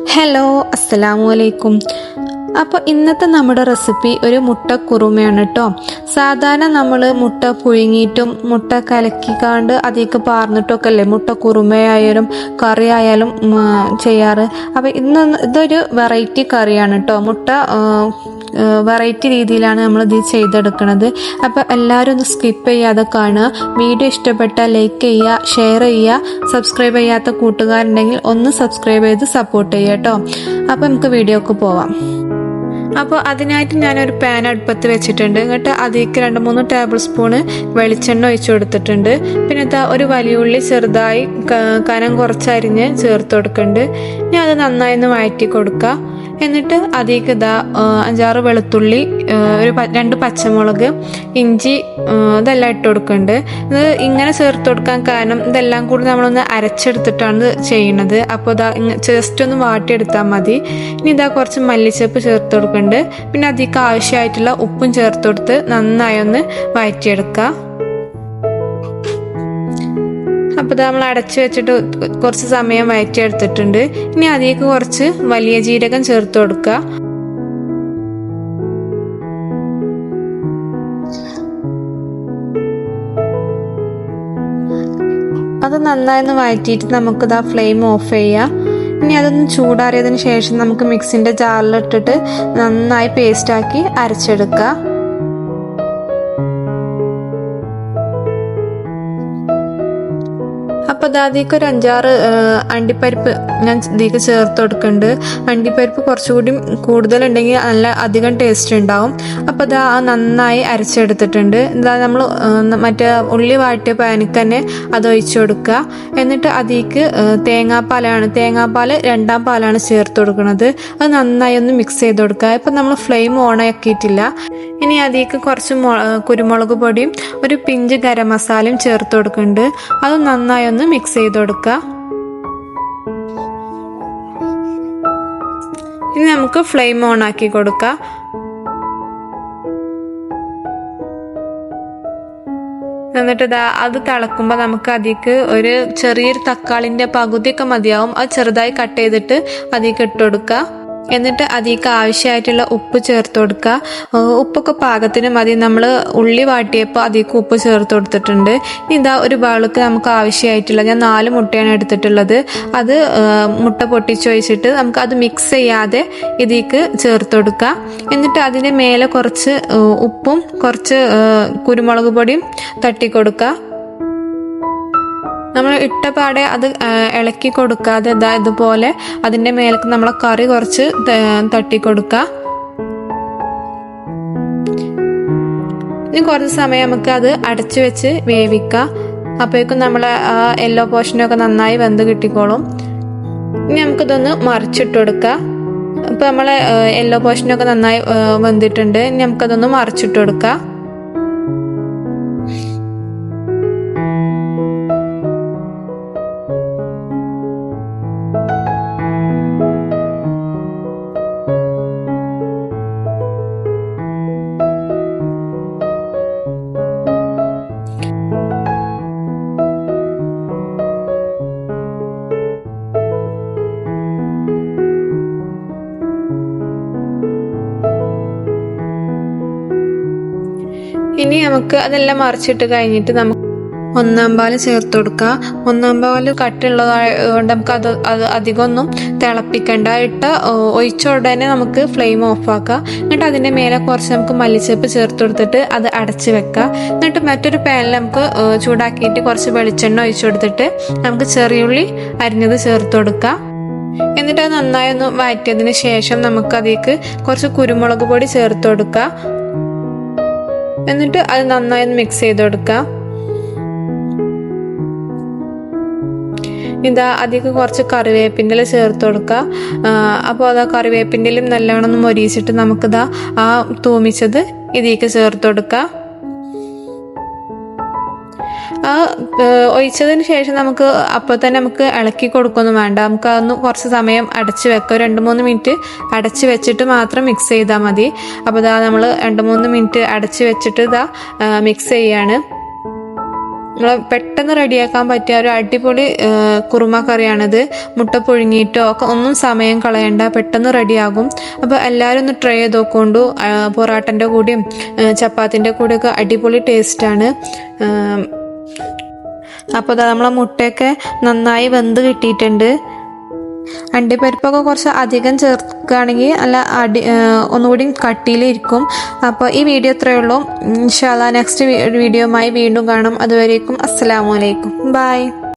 Hello, അസ്സലാമു അലൈക്കും. അപ്പോൾ ഇന്നത്തെ നമ്മുടെ റെസിപ്പി ഒരു മുട്ട കുറുമയാണ് കേട്ടോ. സാധാരണ നമ്മൾ മുട്ട പുഴുങ്ങിയിട്ടും മുട്ട കലക്കിക്കാണ്ട് അതിലേക്ക് പാർന്നിട്ടൊക്കെ അല്ലേ മുട്ട കുറുമയായാലും കറി ആയാലും ചെയ്യാറ്. അപ്പോൾ ഇതൊരു വെറൈറ്റി കറിയാണ് കേട്ടോ. മുട്ട വെറൈറ്റി രീതിയിലാണ് നമ്മൾ ഇത് ചെയ്തെടുക്കുന്നത്. അപ്പോൾ എല്ലാവരും ഒന്ന് സ്കിപ്പ് ചെയ്യാതെ കാണുക. വീഡിയോ ഇഷ്ടപ്പെട്ടാൽ ലൈക്ക് ചെയ്യുക, ഷെയർ ചെയ്യുക. സബ്സ്ക്രൈബ് ചെയ്യാത്ത കൂട്ടുകാരുണ്ടെങ്കിൽ ഒന്ന് സബ്സ്ക്രൈബ് ചെയ്ത് സപ്പോർട്ട് ചെയ്യുക കേട്ടോ. അപ്പോൾ നമുക്ക് വീഡിയോക്ക് പോവാം. അപ്പോൾ അതിനായിട്ട് ഞാനൊരു പാൻ അടുപ്പത്ത് വെച്ചിട്ടുണ്ട്. എന്നിട്ട് അതിലേക്ക് 2-3 ടേബിൾ സ്പൂണ് വെളിച്ചെണ്ണ ഒഴിച്ചു കൊടുത്തിട്ടുണ്ട്. പിന്നെ ഒരു വലിയ ഉള്ളി ചെറുതായി കനം കുറച്ചരിഞ്ഞ് ചേർത്ത് കൊടുക്കുന്നുണ്ട്. ഇനി അത് നന്നായി ഒന്ന് വഴറ്റി കൊടുക്കുക. എന്നിട്ട് അതിലേക്ക് 5-6 വെളുത്തുള്ളി, 2 പച്ചമുളക്, ഇഞ്ചി ഇതെല്ലാം ഇട്ട് കൊടുക്കുന്നുണ്ട്. ഇത് ഇങ്ങനെ ചേർത്ത് കൊടുക്കാൻ കാരണം ഇതെല്ലാം കൂടി നമ്മളൊന്ന് അരച്ചെടുത്തിട്ടാണ് ചെയ്യുന്നത്. അപ്പോൾ ജസ്റ്റ് ഒന്ന് വാട്ടിയെടുത്താൽ മതി. ഇനി കുറച്ച് മല്ലിച്ചപ്പ് ചേർത്ത് കൊടുക്കുന്നുണ്ട്. പിന്നെ അതിലേക്ക് ആവശ്യമായിട്ടുള്ള ഉപ്പും ചേർത്ത് കൊടുത്ത് നന്നായി ഒന്ന് വഴറ്റിയെടുക്കുക. അപ്പോൾ നമ്മൾ അടച്ചു വെച്ചിട്ട് കുറച്ച് സമയം വഴറ്റിയെടുത്തിട്ടുണ്ട്. ഇനി അതിലേക്ക് കുറച്ച് വലിയ ജീരകം ചേർത്ത് കൊടുക്കുക. അത് നന്നായി ഒന്ന് വഴറ്റിയിട്ട് നമുക്ക് ഫ്ലെയിം ഓഫ് ചെയ്യാം. ഇനി അതൊന്ന് ചൂടാറിയതിന് ശേഷം നമുക്ക് മിക്സിൻ്റെ ജാറിലിട്ടിട്ട് നന്നായി പേസ്റ്റാക്കി അരച്ചെടുക്കുക. അപ്പോൾ അതിലേക്ക് ഒരു 5-6 അണ്ടിപ്പരിപ്പ് ഞാൻ ഇതിലേക്ക് ചേർത്ത് കൊടുക്കുന്നുണ്ട്. അണ്ടിപ്പരിപ്പ് കുറച്ചുകൂടി കൂടുതലുണ്ടെങ്കിൽ നല്ല അധികം ടേസ്റ്റ് ഉണ്ടാവും. അപ്പോൾ നന്നായി അരച്ചെടുത്തിട്ടുണ്ട്. നമ്മൾ മറ്റേ ഉള്ളി വാട്ടിയ പാനിക്ക് തന്നെ അത് ഒഴിച്ചു കൊടുക്കുക. എന്നിട്ട് അതിലേക്ക് തേങ്ങാപ്പാൽ 2-ാം പാലാണ് ചേർത്ത് കൊടുക്കുന്നത്. അത് നന്നായി ഒന്ന് മിക്സ് ചെയ്ത് കൊടുക്കുക. ഇപ്പം നമ്മൾ ഫ്ലെയിം ഓൺ ആക്കിയിട്ടില്ല. ഇനി അതിലേക്ക് കുറച്ച് കുരുമുളക് പൊടിയും ഒരു പിഞ്ച് ഗരം മസാലയും ചേർത്ത് കൊടുക്കുന്നുണ്ട്. അത് നന്നായി ഒന്ന് മിക്സ് ചെയ്ത് കൊടുക്കുക. ഇനി നമുക്ക് ഫ്ലെയിം ഓൺ ആക്കി കൊടുക്കാം. എന്നിട്ട് അത് തിളക്കുമ്പോൾ നമുക്ക് അതിലേക്ക് ഒരു ചെറിയൊരു തക്കാളിൻ്റെ പകുതിയൊക്കെ മതിയാവും. അത് ചെറുതായി കട്ട് ചെയ്തിട്ട് അതിലേക്ക് ഇട്ട് കൊടുക്കുക. എന്നിട്ട് അതിലേക്ക് ആവശ്യമായിട്ടുള്ള ഉപ്പ് ചേർത്ത് കൊടുക്കുക. ഉപ്പൊക്കെ പാകത്തിന് മതി. നമ്മൾ ഉള്ളി വാട്ടിയപ്പോൾ അതിലേക്ക് ഉപ്പ് ചേർത്ത് കൊടുത്തിട്ടുണ്ട്. ഇനി ഒരു ബൗളിലേക്ക് നമുക്ക് ആവശ്യമായിട്ടുള്ള ഞാൻ 4 മുട്ടയാണ് എടുത്തിട്ടുള്ളത്. അത് മുട്ട പൊട്ടിച്ചൊഴിച്ചിട്ട് നമുക്ക് അത് മിക്സ് ചെയ്യാതെ ഇതിലേക്ക് ചേർത്ത് കൊടുക്കുക. എന്നിട്ട് അതിൻ്റെ മേലെ കുറച്ച് ഉപ്പും കുറച്ച് കുരുമുളക് പൊടിയും തട്ടി കൊടുക്കുക. നമ്മൾ ഇട്ടപാടെ അത് ഇളക്കി കൊടുക്കാതെ ഇതുപോലെ അതിൻ്റെ മേലേക്ക് നമ്മളെ കറി കുറച്ച് തട്ടി കൊടുക്കുക. ഇനി കുറച്ച് സമയം നമുക്ക് അത് അടച്ചു വെച്ച് വേവിക്കുക. അപ്പോഴേക്കും നമ്മളെ യെല്ലോ പോർഷനൊക്കെ നന്നായി വെന്ത് കിട്ടിക്കോളും. ഇനി നമുക്കിതൊന്ന് മറിച്ചിട്ട് കൊടുക്കുക. ഇപ്പം നമ്മളെ യെല്ലോ പോർഷനൊക്കെ നന്നായി വെന്തിട്ടുണ്ട്. ഇനി നമുക്കതൊന്ന് മറിച്ചിട്ട് കൊടുക്കുക. ഇനി നമുക്ക് അതെല്ലാം മറിച്ചിട്ട് കഴിഞ്ഞിട്ട് നമുക്ക് 1-ാം പാല് ചേർത്ത് കൊടുക്കുക. 1-ാം പാല് കട്ടുള്ളതുകൊണ്ട് നമുക്ക് അത് അധികമൊന്നും തിളപ്പിക്കണ്ട. ഒഴിച്ച ഉടനെ നമുക്ക് ഫ്ലെയിം ഓഫ് ആക്കുക. എന്നിട്ട് അതിൻ്റെ മേലെ കുറച്ച് നമുക്ക് മല്ലിച്ചപ്പ് ചേർത്ത് കൊടുത്തിട്ട് അത് അടച്ച് വെക്കുക. എന്നിട്ട് മറ്റൊരു പാനിൽ നമുക്ക് ചൂടാക്കിയിട്ട് കുറച്ച് വെളിച്ചെണ്ണ ഒഴിച്ചു കൊടുത്തിട്ട് നമുക്ക് ചെറിയുള്ളി അരിഞ്ഞത് ചേർത്ത് കൊടുക്കുക. എന്നിട്ട് അത് നന്നായി ഒന്ന് വഴറ്റിയതിന് ശേഷം നമുക്ക് അതിലേക്ക് കുറച്ച് കുരുമുളക് പൊടി ചേർത്ത് കൊടുക്കുക. എന്നിട്ട് അത് നന്നായി ഒന്ന് മിക്സ് ചെയ്ത് കൊടുക്കുക. അതിലേക്ക് കുറച്ച് കറിവേപ്പിൻ്റെ ചേർത്ത് കൊടുക്കുക. അപ്പോൾ കറിവേപ്പിൻ്റെലും നല്ലോണം ഒന്ന് മൊരിയിച്ചിട്ട് നമുക്കിതാ ആ തൂമിച്ചത് ഇതിലേക്ക് ചേർത്ത് കൊടുക്കുക. ഒഴിച്ചതിന് ശേഷം നമുക്ക് അപ്പോൾ തന്നെ നമുക്ക് ഇളക്കി കൊടുക്കൊന്നും വേണ്ട. നമുക്ക് അതൊന്ന് കുറച്ച് സമയം അടച്ച് വെക്കുക. 2-3 മിനിറ്റ് അടച്ച് വെച്ചിട്ട് മാത്രം മിക്സ് ചെയ്താൽ മതി. അപ്പോൾ നമ്മൾ 2-3 മിനിറ്റ് അടച്ച് വെച്ചിട്ട് മിക്സ് ചെയ്യാണ്. നമ്മൾ പെട്ടെന്ന് റെഡിയാക്കാൻ പറ്റിയ ഒരു അടിപൊളി കുറുമ കറിയാണിത്. മുട്ട പുഴുങ്ങിയിട്ടോ ഒക്കെ ഒന്നും സമയം കളയണ്ട, പെട്ടെന്ന് റെഡിയാകും. അപ്പോൾ എല്ലാവരും ഒന്ന് ട്രൈ ചെയ്ത് നോക്കൊണ്ടു. പൊറാട്ടൻ്റെ കൂടെയും ചപ്പാത്തിൻ്റെ കൂടെയൊക്കെ അടിപൊളി ടേസ്റ്റാണ്. അപ്പോൾ നമ്മളെ മുട്ടയൊക്കെ നന്നായി വെന്ത് കിട്ടിയിട്ടുണ്ട്. അണ്ടിപ്പരിപ്പൊക്കെ കുറച്ച് അധികം ചേർക്കുകയാണെങ്കിൽ നല്ല ഒന്നുകൂടി കട്ടിയിലിരിക്കും. അപ്പോൾ ഈ വീഡിയോ ഇത്രയേ ഉള്ളൂ. ഇൻഷാ അല്ലാഹ് നെക്സ്റ്റ് വീഡിയോയുമായി വീണ്ടും കാണാം. അതുവരേക്കും അസ്സലാമു അലൈക്കും. ബൈ.